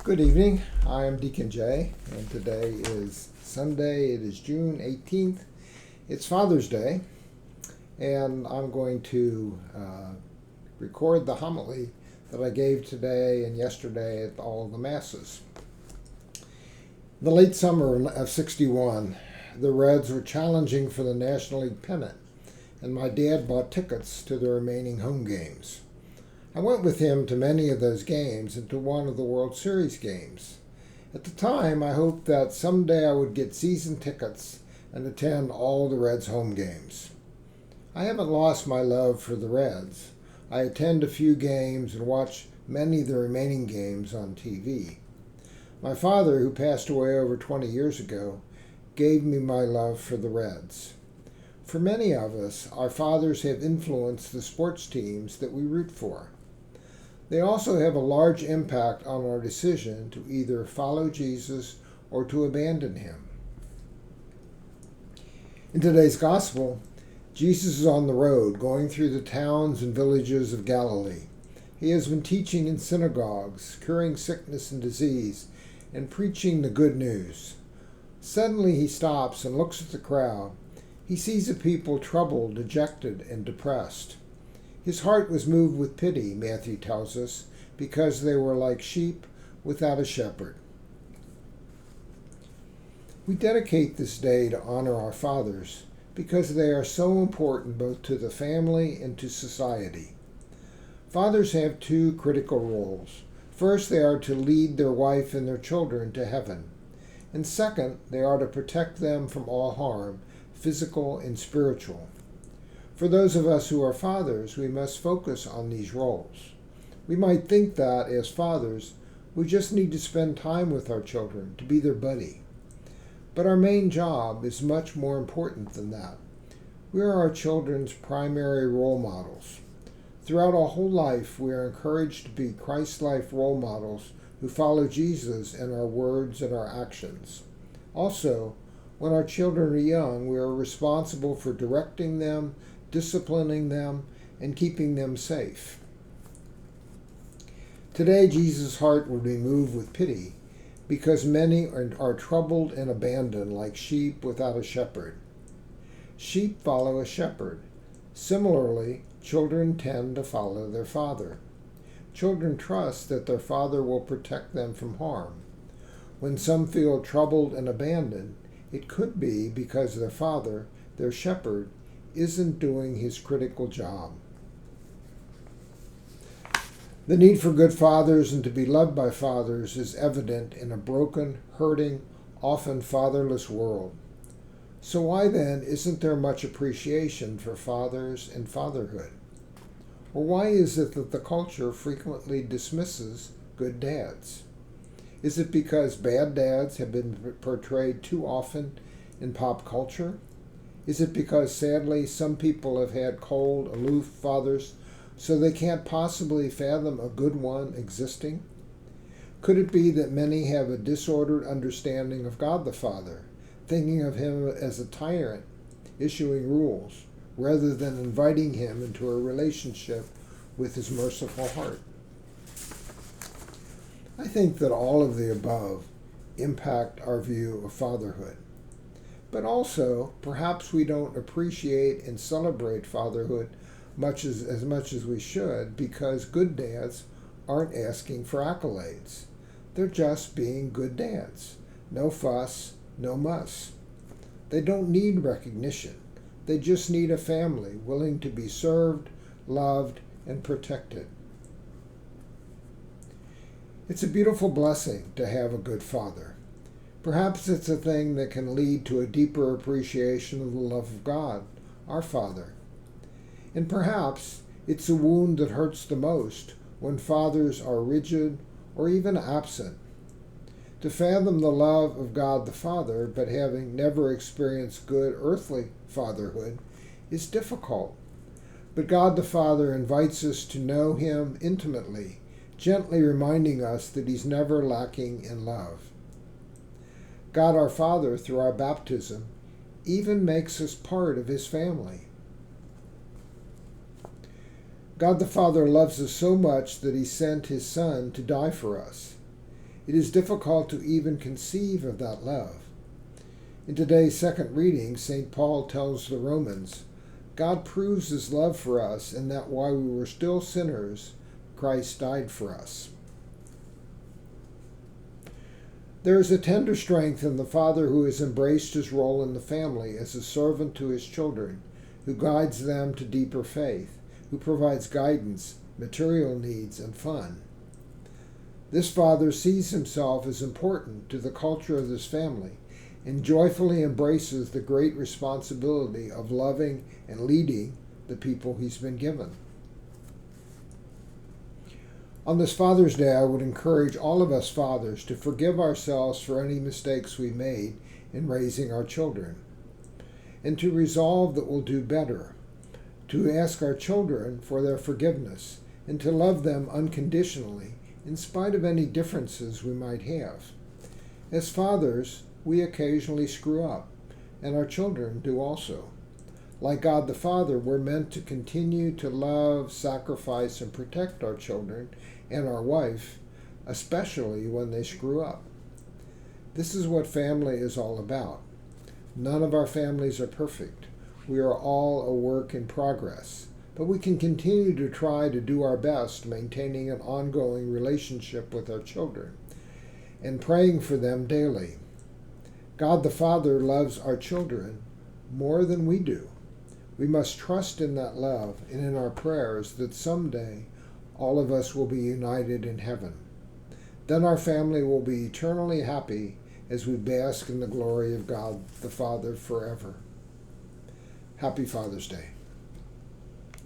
Good evening. I am Deacon Jay, and today is Sunday. It is June 18th. It's Father's Day, and I'm going to record the homily that I gave today and yesterday at all of the Masses. In the late summer of '61, the Reds were challenging for the National League pennant, and my dad bought tickets to the remaining home games. I went with him to many of those games and to one of the World Series games. At the time, I hoped that someday I would get season tickets and attend all the Reds' home games. I haven't lost my love for the Reds. I attend a few games and watch many of the remaining games on TV. My father, who passed away over 20 years ago, gave me my love for the Reds. For many of us, our fathers have influenced the sports teams that we root for. They also have a large impact on our decision to either follow Jesus or to abandon him. In today's gospel, Jesus is on the road, going through the towns and villages of Galilee. He has been teaching in synagogues, curing sickness and disease, and preaching the good news. Suddenly he stops and looks at the crowd. He sees a people troubled, dejected, and depressed. His heart was moved with pity, Matthew tells us, because they were like sheep without a shepherd. We dedicate this day to honor our fathers because they are so important both to the family and to society. Fathers have two critical roles. First, they are to lead their wife and their children to heaven. And second, they are to protect them from all harm, physical and spiritual. For those of us who are fathers, we must focus on these roles. We might think that, as fathers, we just need to spend time with our children, to be their buddy. But our main job is much more important than that. We are our children's primary role models. Throughout our whole life, we are encouraged to be Christ-like role models who follow Jesus in our words and our actions. Also, when our children are young, we are responsible for directing them, disciplining them, and keeping them safe. Today, Jesus' heart will be moved with pity because many are troubled and abandoned like sheep without a shepherd. Sheep follow a shepherd. Similarly, children tend to follow their father. Children trust that their father will protect them from harm. When some feel troubled and abandoned, it could be because their father, their shepherd, isn't doing his critical job. The need for good fathers and to be loved by fathers is evident in a broken, hurting, often fatherless world. So why then isn't there much appreciation for fathers and fatherhood? Or why is it that the culture frequently dismisses good dads? Is it because bad dads have been portrayed too often in pop culture? Is it because, sadly, some people have had cold, aloof fathers, so they can't possibly fathom a good one existing? Could it be that many have a disordered understanding of God the Father, thinking of him as a tyrant, issuing rules, rather than inviting him into a relationship with his merciful heart? I think that all of the above impact our view of fatherhood. But also, perhaps we don't appreciate and celebrate fatherhood as much as we should because good dads aren't asking for accolades. They're just being good dads. No fuss, no muss. They don't need recognition. They just need a family willing to be served, loved, and protected. It's a beautiful blessing to have a good father. Perhaps it's a thing that can lead to a deeper appreciation of the love of God, our Father. And perhaps it's a wound that hurts the most when fathers are rigid or even absent. To fathom the love of God the Father, but having never experienced good earthly fatherhood, is difficult. But God the Father invites us to know him intimately, gently reminding us that he's never lacking in love. God our Father, through our baptism, even makes us part of his family. God the Father loves us so much that he sent his Son to die for us. It is difficult to even conceive of that love. In today's second reading, St. Paul tells the Romans, God proves his love for us in that while we were still sinners, Christ died for us. There is a tender strength in the father who has embraced his role in the family as a servant to his children, who guides them to deeper faith, who provides guidance, material needs, and fun. This father sees himself as important to the culture of this family and joyfully embraces the great responsibility of loving and leading the people he's been given. On this Father's Day, I would encourage all of us fathers to forgive ourselves for any mistakes we made in raising our children, and to resolve that we'll do better, to ask our children for their forgiveness, and to love them unconditionally in spite of any differences we might have. As fathers, we occasionally screw up, and our children do also. Like God the Father, we're meant to continue to love, sacrifice, and protect our children and our wife, especially when they screw up. This is what family is all about. None of our families are perfect. We are all a work in progress, but we can continue to try to do our best maintaining an ongoing relationship with our children and praying for them daily. God the Father loves our children more than we do. We must trust in that love and in our prayers that someday all of us will be united in heaven. Then our family will be eternally happy as we bask in the glory of God the Father forever. Happy Father's Day.